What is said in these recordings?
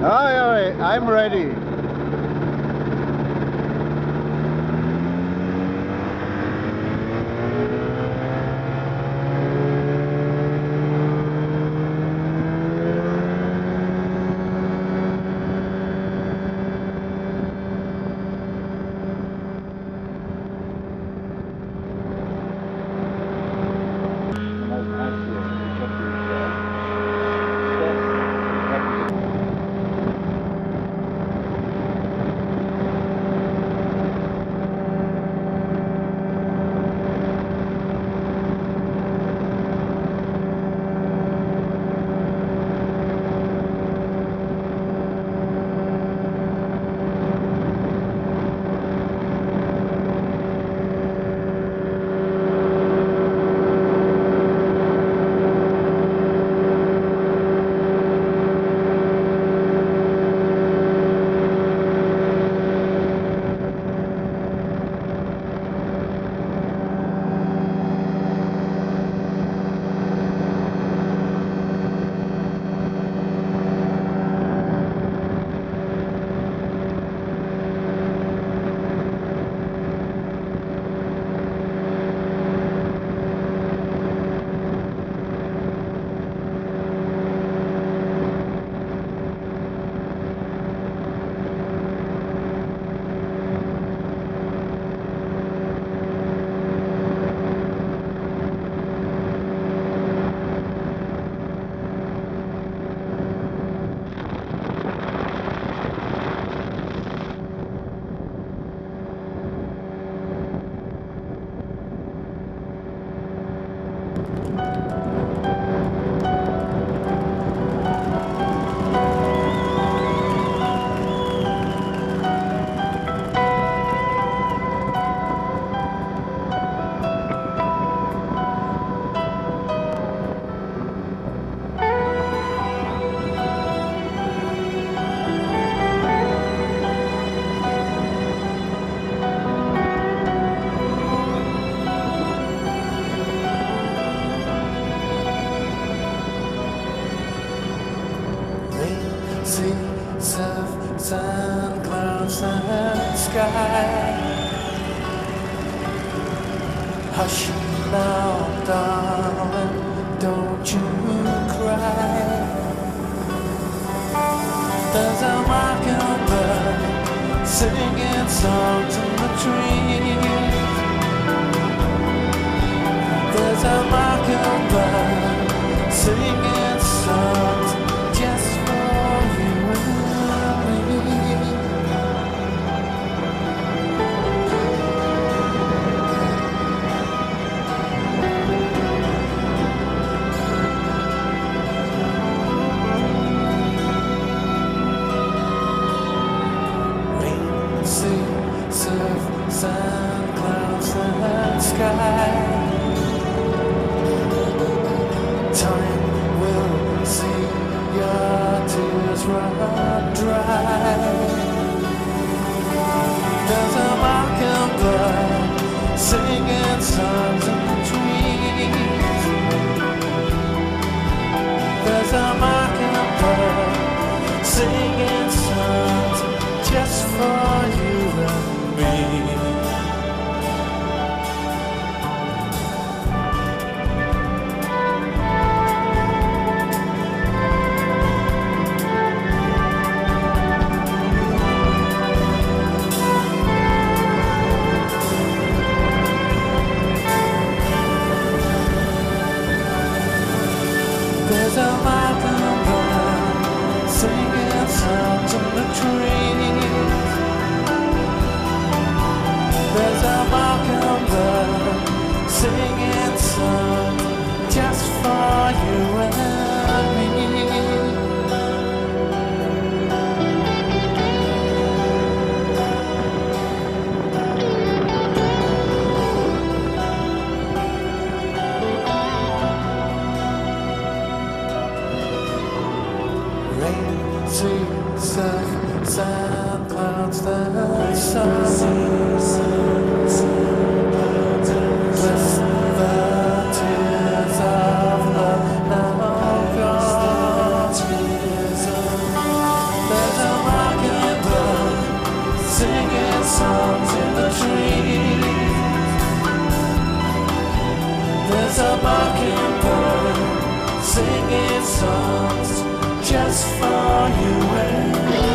Aye, aye, I'm ready. Sun, clouds and sky. Hush now, darling, don't you cry. There's a mockingbird singing songs in the trees. There's a mockingbird singing songs just for you and me. Rain, sea, surf, sun, clouds and sky. Time will see your tears run dry. There's a mockingbird singing songs in the trees. There's a mockingbird singing songs just for you and me. There's a mockingbird singing songs in the trees. There's a mockingbird singing songs just for you and me. Rain, sea, surf, sand, clouds, the sun. Bless the tears of love now gone. There's a mockingbird singing songs just for you and me.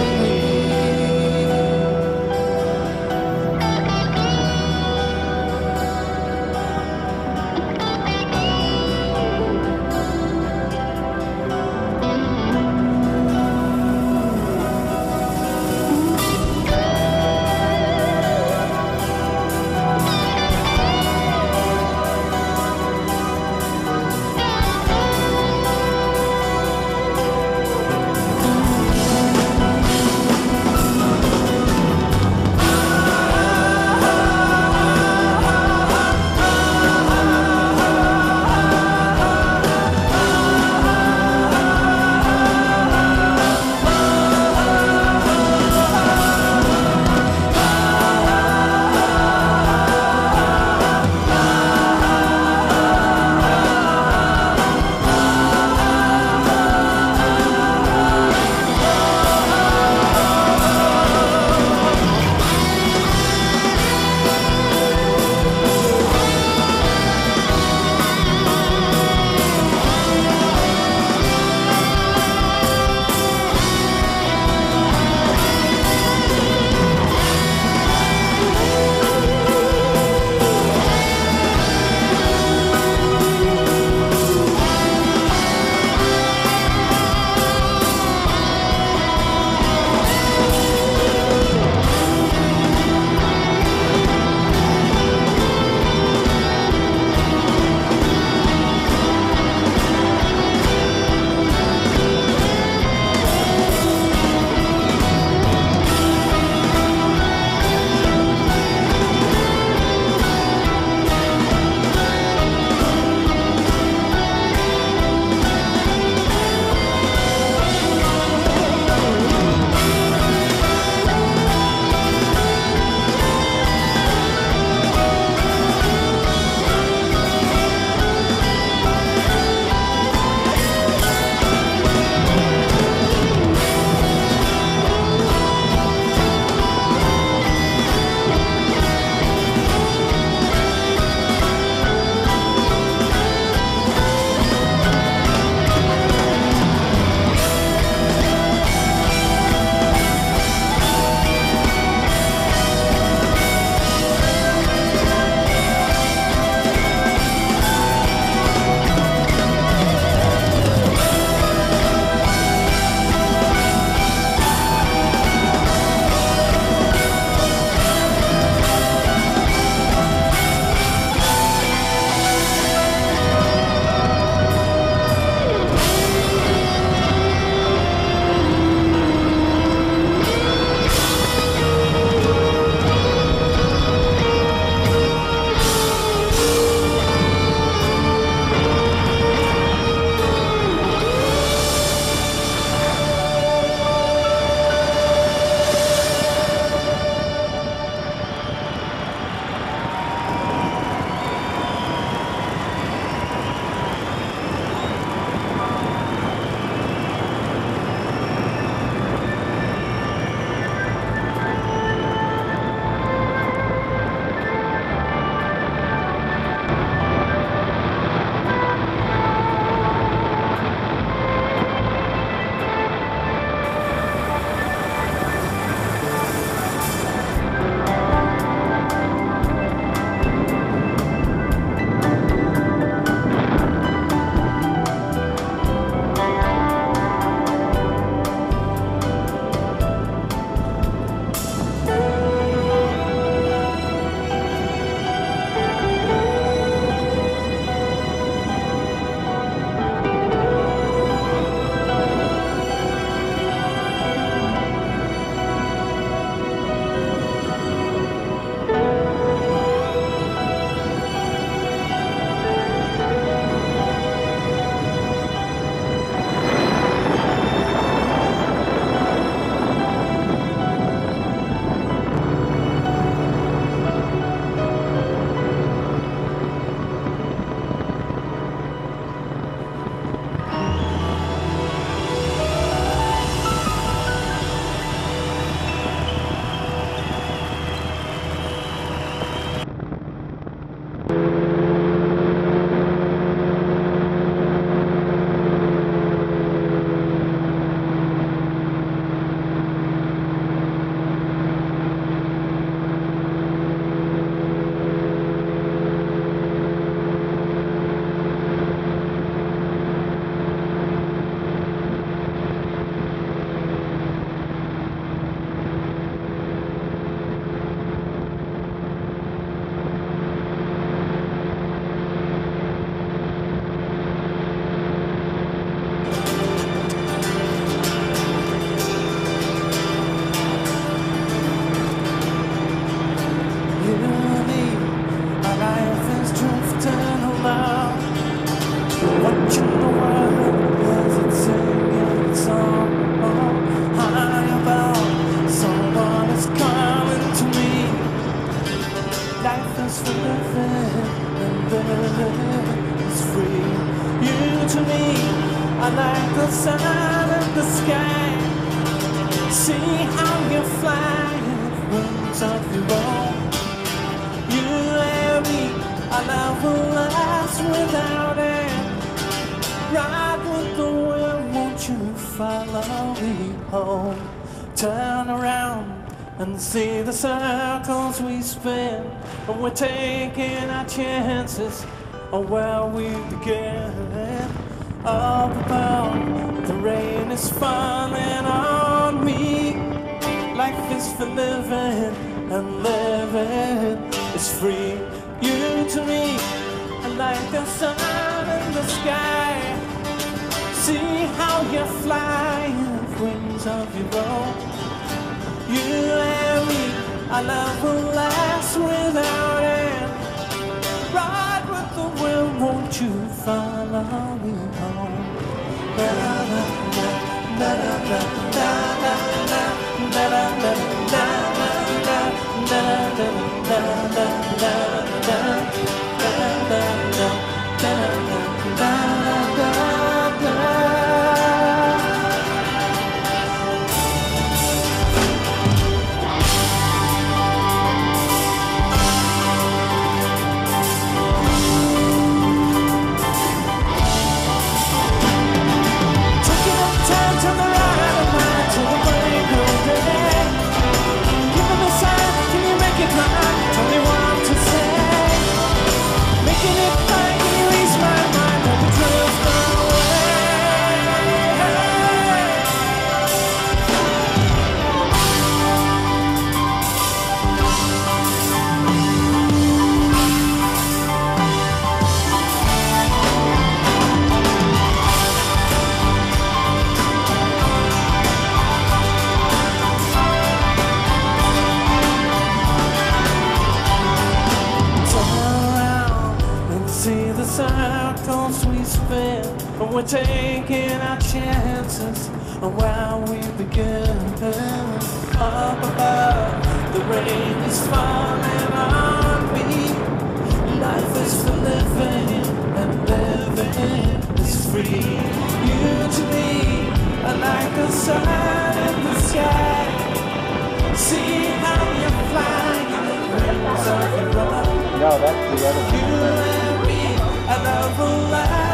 to me are like the sun in the sky. See how you're flying, wings of your own. You and me, our love will last without end. Ride with the wind, won't you follow me home? Turn around and see the circles we spin, and we're taking our chances on where we begin. Up above, the rain is falling on me. Life is for living, and living is free. You to me are like the sun in the sky. See how you're flying, wings of your own. You and me, our love will last without end. Ride with the wind, won't you follow me home? Na na na na na na na na na na na na circles we spin, and we're taking our chances on where we begin. Up above, the rain is falling on me. Life is for living, and living is free. You to me are like the sun in the sky. See how you're flying, wings of your own. No, that's the other one. You and me, I love will last.